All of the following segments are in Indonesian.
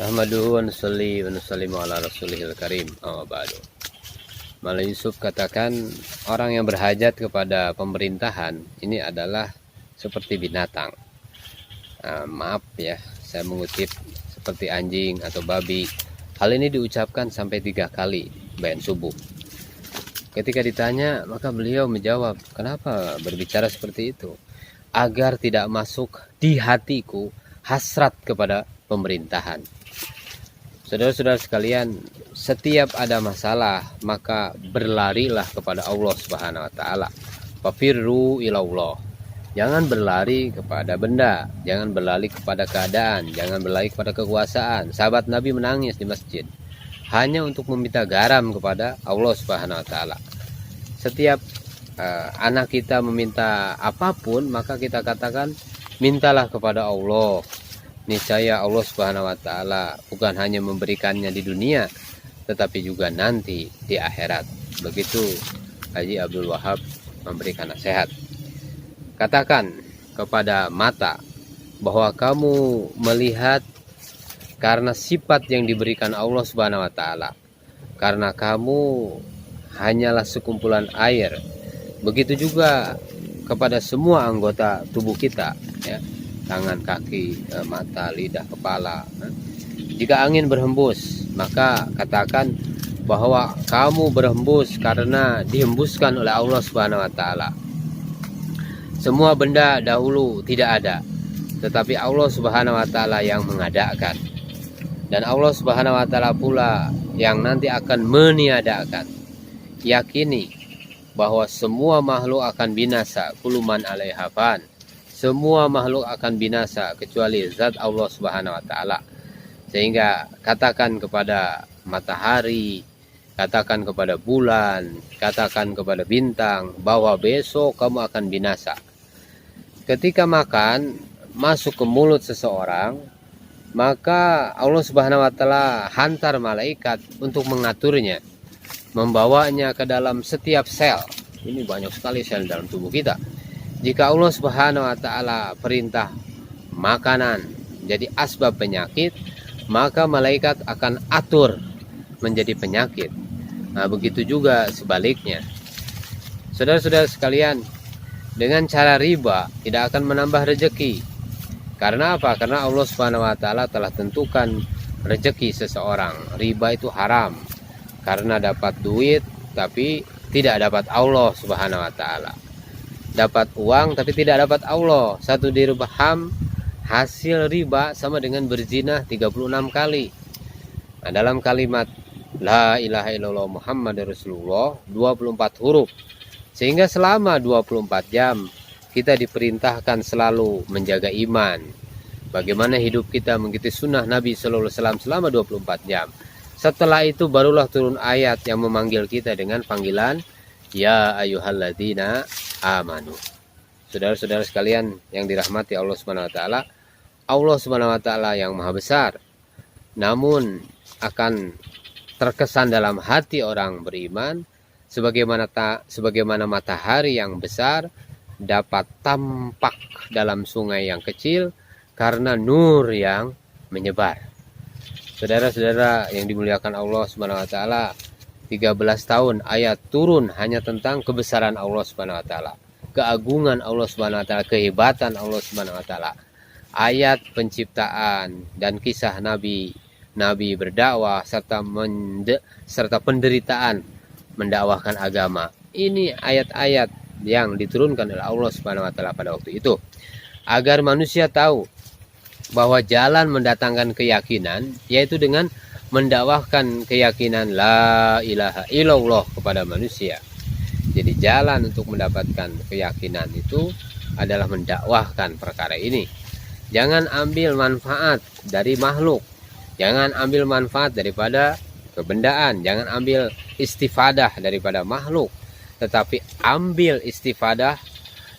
Ahmaduhu wa nusalli wa nusallimu ala rasulihil karim. Amma ba'du. Maulana Yusuf katakan orang yang berhajat kepada pemerintahan ini adalah seperti binatang. Maaf ya, saya mengutip seperti anjing atau babi. Hal ini diucapkan sampai 3 kali bayan subuh. Ketika ditanya, maka beliau menjawab, kenapa berbicara seperti itu? Agar tidak masuk di hatiku hasrat kepada pemerintahan. Saudara-saudara sekalian, setiap ada masalah maka berlarilah kepada Allah Subhanahu wa taala. Fafirru ilallah. Jangan berlari kepada benda, jangan berlari kepada keadaan, jangan berlari kepada kekuasaan. Sahabat Nabi menangis di masjid hanya untuk meminta garam kepada Allah Subhanahu wa taala. Setiap anak kita meminta apapun, maka kita katakan mintalah kepada Allah. Niscaya Allah Subhanahu wa taala bukan hanya memberikannya di dunia, tetapi juga nanti di akhirat. Begitu Haji Abdul Wahab memberikan nasihat. Katakan kepada mata bahwa kamu melihat karena sifat yang diberikan Allah Subhanahu wa taala. Karena kamu hanyalah sekumpulan air. Begitu juga kepada semua anggota tubuh kita, ya. Tangan, kaki, mata, lidah, kepala. Jika angin berhembus, maka katakan bahwa kamu berhembus karena dihembuskan oleh Allah Subhanahu wa taala. Semua benda dahulu tidak ada, tetapi Allah Subhanahu wa taala yang mengadakan. Dan Allah Subhanahu wa taala pula yang nanti akan meniadakan. Yakini bahwa semua makhluk akan binasa, kullu man 'alaiha fan. Semua makhluk akan binasa kecuali zat Allah Subhanahu wa taala. Sehingga katakan kepada matahari, katakan kepada bulan, katakan kepada bintang bahwa besok kamu akan binasa. Ketika makan masuk ke mulut seseorang, maka Allah Subhanahu wa taala hantar malaikat untuk mengaturnya, membawanya ke dalam setiap sel. Ini banyak sekali sel dalam tubuh kita. Jika Allah Subhanahu wa taala perintah makanan jadi asbab penyakit, maka malaikat akan atur menjadi penyakit. Nah, begitu juga sebaliknya. Saudara-saudara sekalian, dengan cara riba tidak akan menambah rezeki. Karena apa? Karena Allah Subhanahu wa taala telah tentukan rezeki seseorang. Riba itu haram. Karena dapat duit tapi tidak dapat Allah Subhanahu wa taala. Dapat uang tapi tidak dapat Allah. 1 dirham hasil riba sama dengan berzina 36 kali. Nah, dalam kalimat la ilaha illallah Muhammadur Rasulullah 24 huruf. Sehingga selama 24 jam kita diperintahkan selalu menjaga iman. Bagaimana hidup kita mengikuti sunnah Nabi sallallahu alaihi wasallam selama 24 jam. Setelah itu barulah turun ayat yang memanggil kita dengan panggilan ya ayyuhalladzina amanu. Saudara-saudara sekalian yang dirahmati Allah Subhanahu wa taala, Allah Subhanahu wa taala yang maha besar, namun akan terkesan dalam hati orang beriman sebagaimana matahari yang besar dapat tampak dalam sungai yang kecil karena nur yang menyebar. Saudara-saudara yang dimuliakan Allah Subhanahu wa taala, 13 tahun ayat turun hanya tentang kebesaran Allah Subhanahu wa taala, keagungan Allah Subhanahu wa taala, kehebatan Allah Subhanahu wa taala. Ayat penciptaan dan kisah nabi berdakwah serta penderitaan mendakwahkan agama. Ini ayat-ayat yang diturunkan oleh Allah Subhanahu wa taala pada waktu itu agar manusia tahu bahwa jalan mendatangkan keyakinan yaitu dengan mendakwahkan keyakinan la ilaha illallah kepada manusia. Jadi jalan untuk mendapatkan keyakinan itu adalah mendakwahkan perkara ini. Jangan ambil manfaat dari makhluk, jangan ambil manfaat daripada kebendaan, jangan ambil istifadah daripada makhluk, tetapi ambil istifadah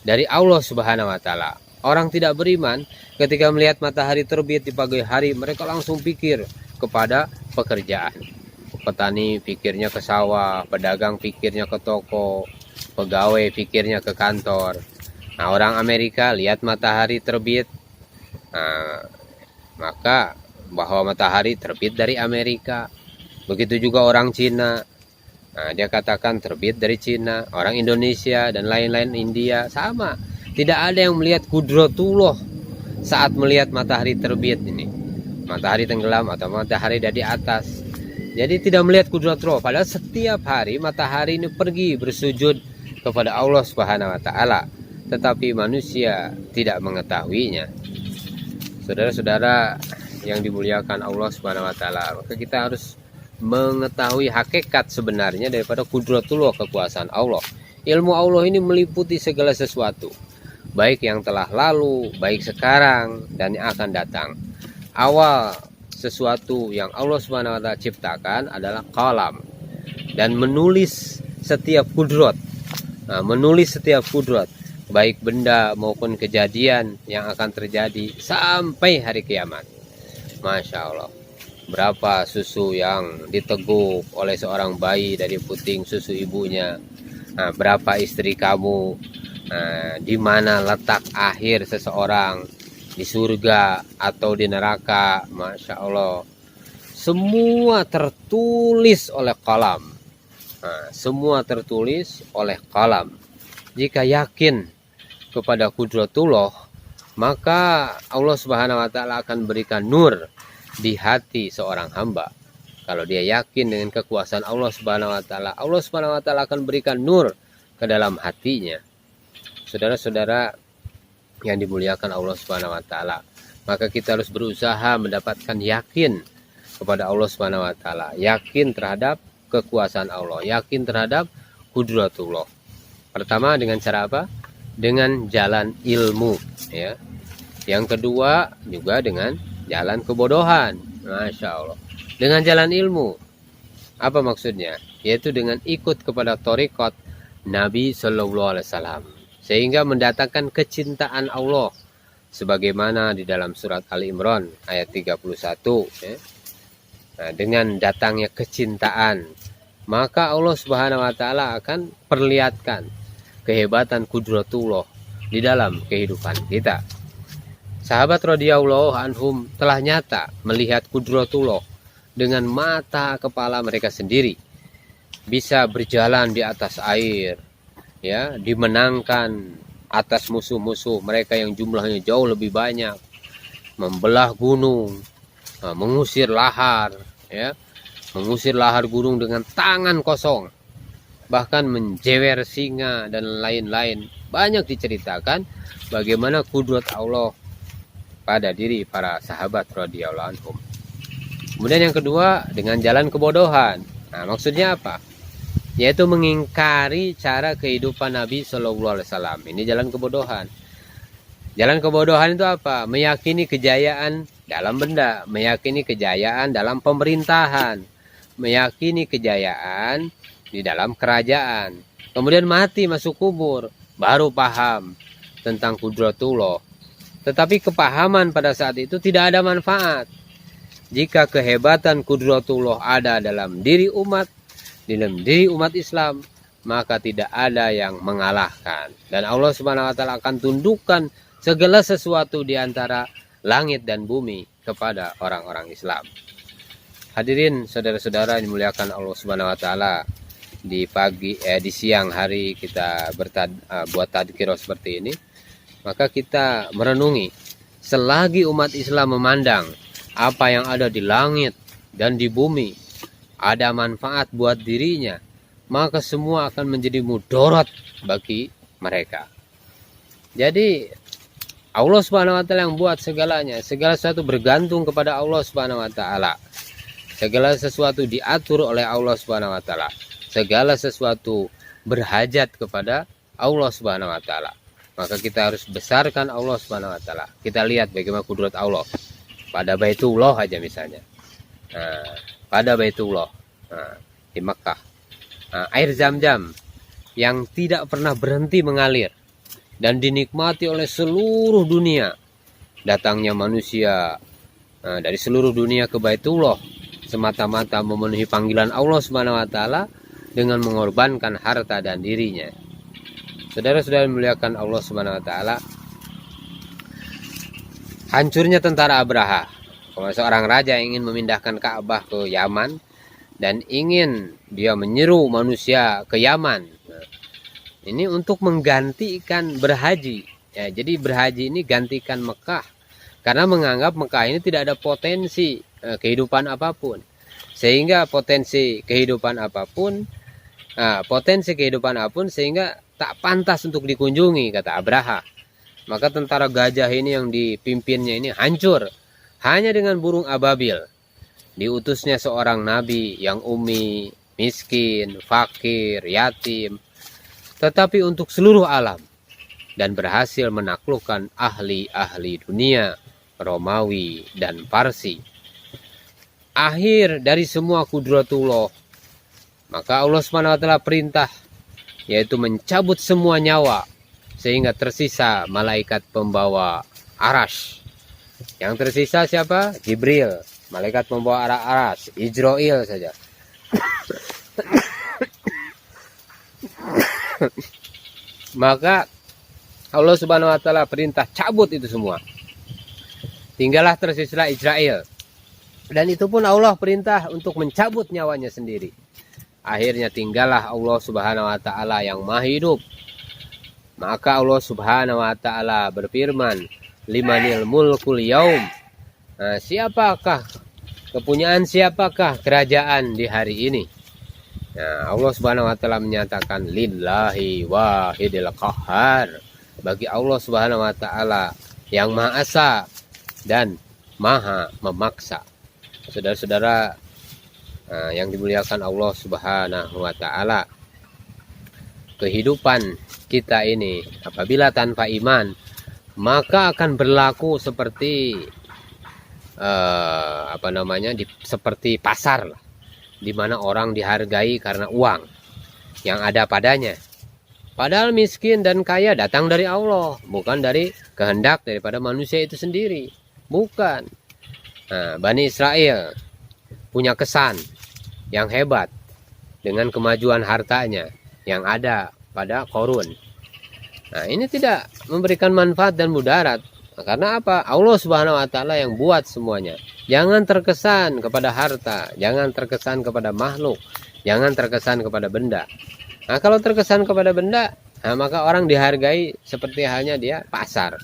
dari Allah Subhanahu wa taala. Orang tidak beriman ketika melihat matahari terbit di pagi hari, mereka langsung pikir kepada pekerjaan. Petani pikirnya ke sawah, pedagang pikirnya ke toko, pegawai pikirnya ke kantor. Nah, orang Amerika lihat matahari terbit, maka bahwa matahari terbit dari Amerika. Begitu juga orang Cina, nah, dia katakan terbit dari Cina. Orang Indonesia dan lain-lain, India, sama. Tidak ada yang melihat kudratullah saat melihat matahari terbit ini, matahari tenggelam atau matahari dari atas. Jadi tidak melihat kudratullah. Padahal setiap hari matahari ini pergi bersujud kepada Allah Subhanahu wa taala, tetapi manusia tidak mengetahuinya. Saudara-saudara yang dimuliakan Allah Subhanahu wa taala, maka kita harus mengetahui hakikat sebenarnya daripada kudratullah, kekuasaan Allah. Ilmu Allah ini meliputi segala sesuatu, baik yang telah lalu, baik sekarang, dan yang akan datang. Awal sesuatu yang Allah Subhanahu wa taala ciptakan adalah qalam, dan menulis setiap kudrat. Nah, menulis setiap kudrat, baik benda maupun kejadian yang akan terjadi sampai hari kiamat. Masya Allah, berapa susu yang diteguk oleh seorang bayi dari puting susu ibunya. Nah, berapa istri kamu, di mana letak akhir seseorang, di surga atau di neraka. Masya Allah, semua tertulis oleh qalam. Semua tertulis oleh qalam. Jika yakin kepada kudratullah, maka Allah Subhanahu wa taala akan berikan nur di hati seorang hamba. Kalau dia yakin dengan kekuasaan Allah Subhanahu wa taala, Allah Subhanahu wa taala akan berikan nur ke dalam hatinya. Saudara-saudara yang dimuliakan Allah Subhanahu wa taala, maka kita harus berusaha mendapatkan yakin kepada Allah Subhanahu wa taala, yakin terhadap kekuasaan Allah, yakin terhadap kudratullah. Pertama dengan cara apa? Dengan jalan ilmu, ya. Yang kedua juga dengan jalan kebodohan. Masya Allah. Dengan jalan ilmu, apa maksudnya? Yaitu dengan ikut kepada thariqat Nabi Shallallahu Alaihi Wasallam, sehingga mendatangkan kecintaan Allah, sebagaimana di dalam surat Ali Imran ayat 31, ya. Nah, dengan datangnya kecintaan, maka Allah Subhanahu wa taala akan perlihatkan kehebatan kudratullah di dalam kehidupan kita. Sahabat radhiyallahu anhum telah nyata melihat kudratullah dengan mata kepala mereka sendiri, bisa berjalan di atas air, ya, dimenangkan atas musuh-musuh mereka yang jumlahnya jauh lebih banyak, membelah gunung, mengusir lahar, ya, mengusir lahar gunung dengan tangan kosong, bahkan menjewer singa dan lain-lain. Banyak diceritakan bagaimana kudrat Allah pada diri para sahabat radhiyallahu anhum. Kemudian yang kedua dengan jalan kebodohan. Nah, maksudnya apa? Yaitu mengingkari cara kehidupan Nabi Shallallahu Alaihi Wasallam. Ini jalan kebodohan. Jalan kebodohan itu apa? Meyakini kejayaan dalam benda, meyakini kejayaan dalam pemerintahan, meyakini kejayaan di dalam kerajaan. Kemudian mati masuk kubur, baru paham tentang kudratullah. Tetapi kepahaman pada saat itu tidak ada manfaat. Jika kehebatan kudratullah ada dalam diri umat Islam, maka tidak ada yang mengalahkan. Dan Allah Subhanahu wa taala akan tundukkan segala sesuatu di antara langit dan bumi kepada orang-orang Islam. Hadirin saudara-saudara yang dimuliakan Allah Subhanahu wa taala, di siang hari kita buat tadzkirah seperti ini, maka kita merenungi, selagi umat Islam memandang apa yang ada di langit dan di bumi ada manfaat buat dirinya, maka semua akan menjadi mudarat bagi mereka. Jadi Allah Subhanahu wa taala yang buat segalanya, segala sesuatu bergantung kepada Allah Subhanahu wa taala. Segala sesuatu diatur oleh Allah Subhanahu wa taala. Segala sesuatu berhajat kepada Allah Subhanahu wa taala. Maka kita harus besarkan Allah Subhanahu wa taala. Kita lihat bagaimana kudrat Allah pada Baitullah aja misalnya. Nah, pada Baitullah, di Mekah, air Zam-Zam yang tidak pernah berhenti mengalir dan dinikmati oleh seluruh dunia. Datangnya manusia dari seluruh dunia ke Baitullah semata-mata memenuhi panggilan Allah Subhanahu wa taala dengan mengorbankan harta dan dirinya. Saudara-saudara memuliakan Allah Subhanahu wa taala, hancurnya tentara Abraha Kalau seorang raja ingin memindahkan Ka'bah ke Yaman dan ingin dia menyeru manusia ke Yaman. Nah, ini untuk menggantikan berhaji. Ya, jadi berhaji ini gantikan Mekah. Karena menganggap Mekah ini tidak ada potensi kehidupan apapun. Sehingga potensi kehidupan apapun sehingga tak pantas untuk dikunjungi, kata Abraha. Maka tentara gajah ini yang dipimpinnya ini hancur hanya dengan burung ababil. Diutusnya seorang nabi yang umi, miskin, fakir, yatim, tetapi untuk seluruh alam, dan berhasil menaklukkan ahli-ahli dunia, Romawi dan Parsi. Akhir dari semua kudratullah, maka Allah SWT perintah, yaitu mencabut semua nyawa, sehingga tersisa malaikat pembawa arash. Yang tersisa siapa? Jibril, malaikat pembawa arash, Israel saja. Maka Allah Subhanahu wa taala perintah cabut itu semua. Tinggallah tersisa Israel. Dan itu pun Allah perintah untuk mencabut nyawanya sendiri. Akhirnya tinggallah Allah Subhanahu wa taala yang Maha Hidup. Maka Allah Subhanahu wa taala berfirman, limanil mulkul yaum. Nah, siapakah kerajaan di hari ini? Nah, Allah Subhanahu wa taala menyatakan lillahi wahidil qahhar. Bagi Allah Subhanahu wa taala yang Maha Esa dan Maha Memaksa. Saudara-saudara yang dimuliakan Allah Subhanahu wa taala, kehidupan kita ini apabila tanpa iman maka akan berlaku seperti seperti pasar lah, di mana orang dihargai karena uang yang ada padanya. Padahal miskin dan kaya datang dari Allah, bukan dari kehendak daripada manusia itu sendiri. Bukan. Nah, Bani Israel punya kesan yang hebat dengan kemajuan hartanya yang ada pada Korun. Nah, ini tidak memberikan manfaat dan mudarat. Nah, karena apa? Allah Subhanahu wa taala yang buat semuanya. Jangan terkesan kepada harta, jangan terkesan kepada makhluk, jangan terkesan kepada benda. Nah, kalau terkesan kepada benda, maka orang dihargai seperti halnya dia pasar.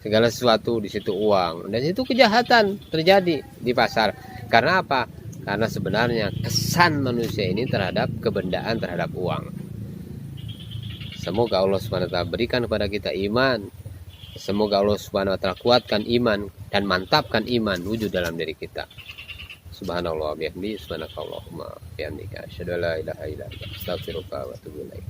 Segala sesuatu di situ uang, dan itu kejahatan terjadi di pasar. Karena apa? Karena sebenarnya kesan manusia ini terhadap kebendaan, terhadap uang. Semoga Allah SWT berikan kepada kita iman. Semoga Allah SWT kuatkan iman dan mantapkan iman wujud dalam diri kita. Subhanallah bihamdihi, subhanakallahumma bihamdika, asyhadu an la ilaha illa anta, astaghfiruka wa atubu ilaik.